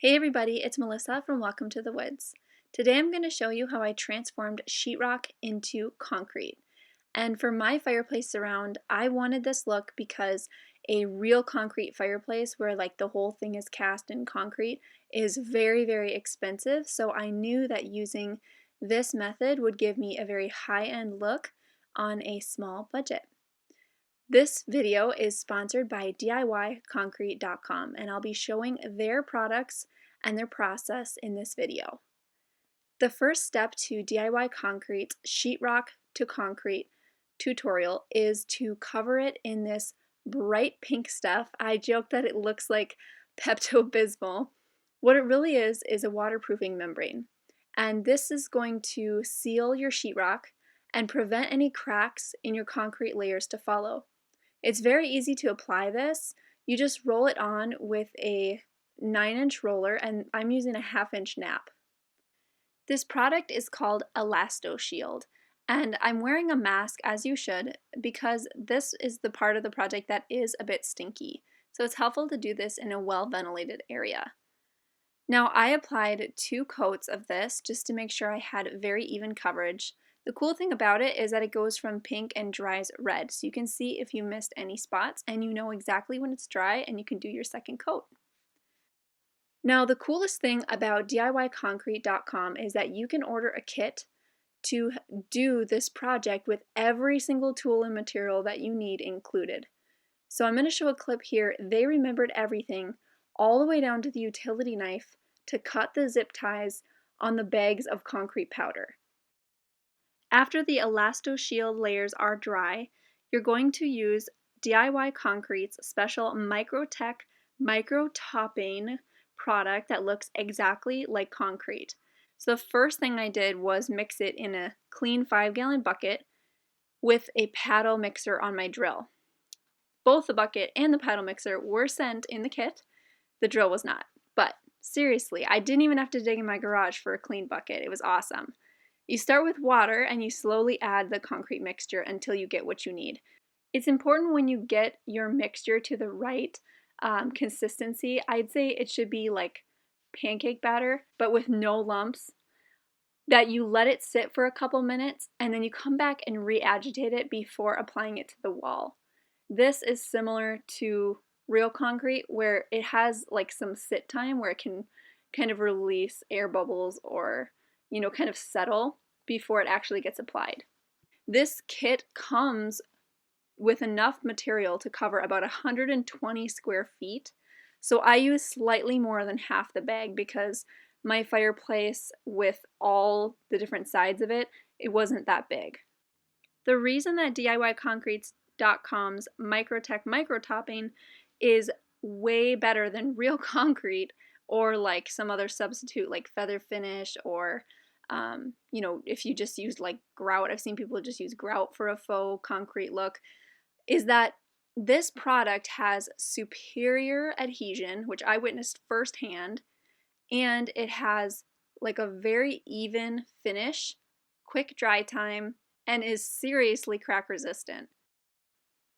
Hey everybody, it's Melissa from Welcome to the Woods. Today I'm going to show you how I transformed sheetrock into concrete. And for my fireplace surround, I wanted this look because a real concrete fireplace where like the whole thing is cast in concrete is very, very expensive. So I knew that using this method would give me a very high-end look on a small budget. This video is sponsored by DIYconcrete.com and I'll be showing their products and their process in this video. The first step to DIY Concrete's sheetrock to concrete tutorial is to cover it in this bright pink stuff. I joke that it looks like Pepto-Bismol. What it really is a waterproofing membrane. And this is going to seal your sheetrock and prevent any cracks in your concrete layers to follow. It's very easy to apply this. You just roll it on with a 9-inch roller, and I'm using a 1/2-inch nap. This product is called ElastoShield, and I'm wearing a mask as you should because this is the part of the project that is a bit stinky. So it's helpful to do this in a well-ventilated area. Now I applied 2 coats of this just to make sure I had very even coverage. The cool thing about it is that it goes from pink and dries red, so you can see if you missed any spots and you know exactly when it's dry and you can do your second coat. Now the coolest thing about DIYconcrete.com is that you can order a kit to do this project with every single tool and material that you need included. So I'm going to show a clip here. They remembered everything, all the way down to the utility knife to cut the zip ties on the bags of concrete powder. After the ElastoShield layers are dry, you're going to use DIY Concrete's special Microtech Micro Topping product that looks exactly like concrete. So the first thing I did was mix it in a clean 5-gallon bucket with a paddle mixer on my drill. Both the bucket and the paddle mixer were sent in the kit. The drill was not. But seriously, I didn't even have to dig in my garage for a clean bucket. It was awesome. You start with water and you slowly add the concrete mixture until you get what you need. It's important when you get your mixture to the right consistency. I'd say it should be like pancake batter, but with no lumps, that you let it sit for a couple minutes and then you come back and re-agitate it before applying it to the wall. This is similar to real concrete where it has like some sit time where it can kind of release air bubbles or kind of settle before it actually gets applied. This kit comes with enough material to cover about 120 square feet. So I use slightly more than half the bag because my fireplace with all the different sides of it, it wasn't that big. The reason that DIYconcrete.com's Microtech Micro Topping is way better than real concrete or like some other substitute like feather finish or if you just use like grout, I've seen people just use grout for a faux concrete look, is that this product has superior adhesion, which I witnessed firsthand, and it has like a very even finish, quick dry time, and is seriously crack resistant.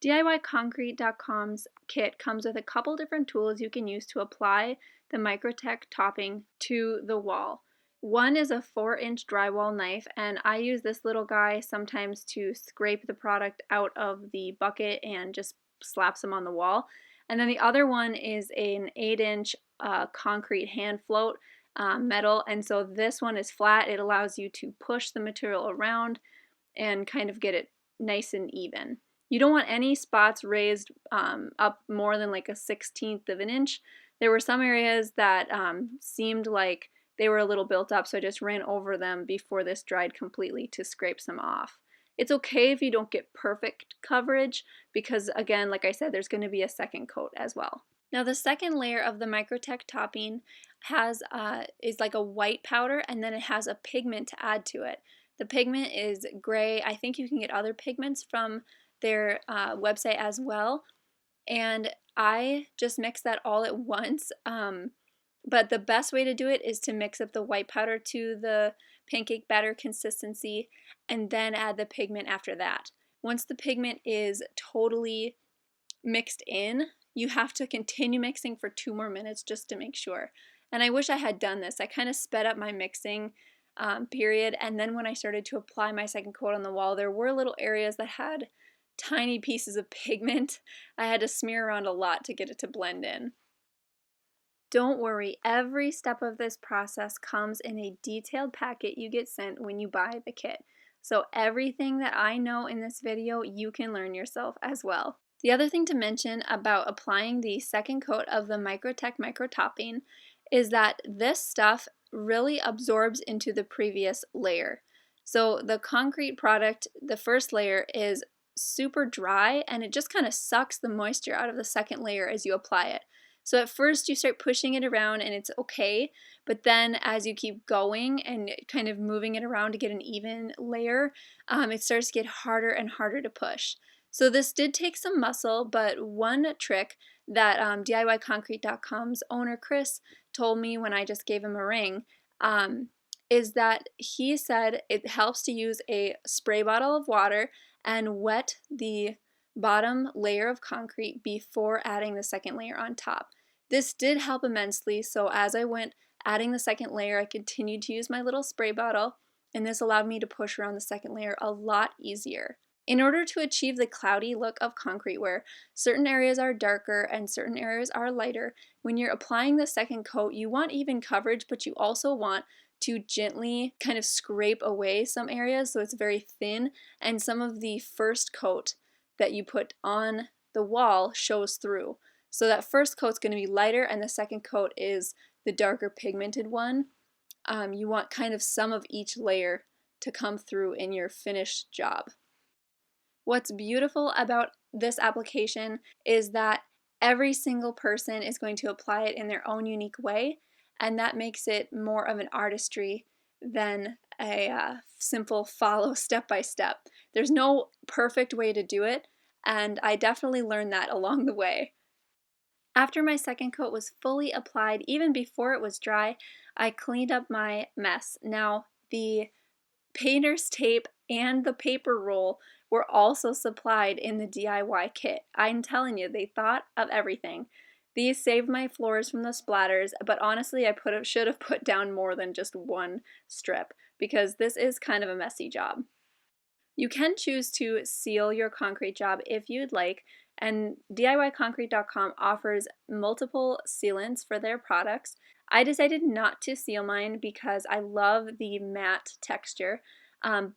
DIYconcrete.com's kit comes with a couple different tools you can use to apply the Microtech topping to the wall. One is a 4-inch drywall knife, and I use this little guy sometimes to scrape the product out of the bucket and just slap some on the wall. And then the other one is an 8-inch concrete hand float metal, and so this one is flat. It allows you to push the material around and kind of get it nice and even. You don't want any spots raised up more than like a 1/16 of an inch. There were some areas that seemed like they were a little built up, so I just ran over them before this dried completely to scrape some off. It's okay if you don't get perfect coverage because, again, like I said, there's going to be a second coat as well. Now the second layer of the Microtech topping is like a white powder, and then it has a pigment to add to it. The pigment is gray. I think you can get other pigments from their website as well. And I just mix that all at once. But the best way to do it is to mix up the white powder to the pancake batter consistency and then add the pigment after that. Once the pigment is totally mixed in, you have to continue mixing for 2 more minutes just to make sure. And I wish I had done this. I kind of sped up my mixing period, and then when I started to apply my second coat on the wall, there were little areas that had tiny pieces of pigment. I had to smear around a lot to get it to blend in. Don't worry, every step of this process comes in a detailed packet you get sent when you buy the kit. So everything that I know in this video, you can learn yourself as well. The other thing to mention about applying the second coat of the Microtech Micro Topping is that this stuff really absorbs into the previous layer. So the concrete product, the first layer is super dry and it just kind of sucks the moisture out of the second layer as you apply it. So at first you start pushing it around and it's okay, but then as you keep going and kind of moving it around to get an even layer, it starts to get harder and harder to push. So this did take some muscle, but one trick that DIYconcrete.com's owner Chris told me when I just gave him a ring is that he said it helps to use a spray bottle of water and wet the bottom layer of concrete before adding the second layer on top. This did help immensely, so as I went adding the second layer, I continued to use my little spray bottle, and this allowed me to push around the second layer a lot easier. In order to achieve the cloudy look of concrete where certain areas are darker and certain areas are lighter, when you're applying the second coat, you want even coverage, but you also want to gently kind of scrape away some areas so it's very thin, and some of the first coat that you put on the wall shows through. So that first coat's going to be lighter and the second coat is the darker pigmented one. You want kind of some of each layer to come through in your finished job. What's beautiful about this application is that every single person is going to apply it in their own unique way, and that makes it more of an artistry than a simple follow step by step. There's no perfect way to do it, and I definitely learned that along the way. After my second coat was fully applied, even before it was dry, I cleaned up my mess. Now, the painter's tape and the paper roll were also supplied in the DIY kit. I'm telling you, they thought of everything. These saved my floors from the splatters, but honestly, I should have put down more than just one strip because this is kind of a messy job. You can choose to seal your concrete job if you'd like, and DIYconcrete.com offers multiple sealants for their products. I decided not to seal mine because I love the matte texture,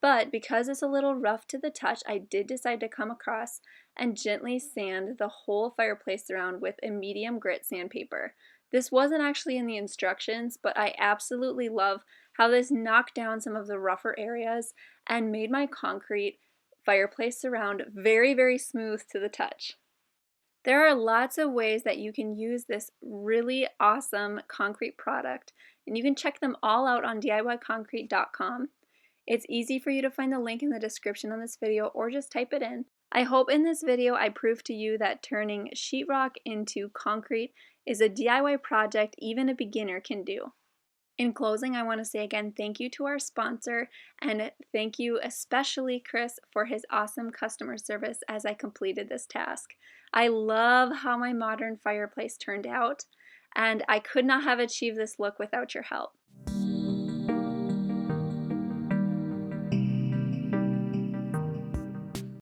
but because it's a little rough to the touch, I did decide to come across and gently sand the whole fireplace around with a medium grit sandpaper. This wasn't actually in the instructions, but I absolutely love how this knocked down some of the rougher areas and made my concrete fireplace surround very, very smooth to the touch. There are lots of ways that you can use this really awesome concrete product, and you can check them all out on DIYconcrete.com. It's easy for you to find the link in the description on this video or just type it in. I hope in this video I proved to you that turning sheetrock into concrete is a DIY project even a beginner can do. In closing, I want to say again thank you to our sponsor, and thank you especially Chris for his awesome customer service as I completed this task. I love how my modern fireplace turned out, and I could not have achieved this look without your help.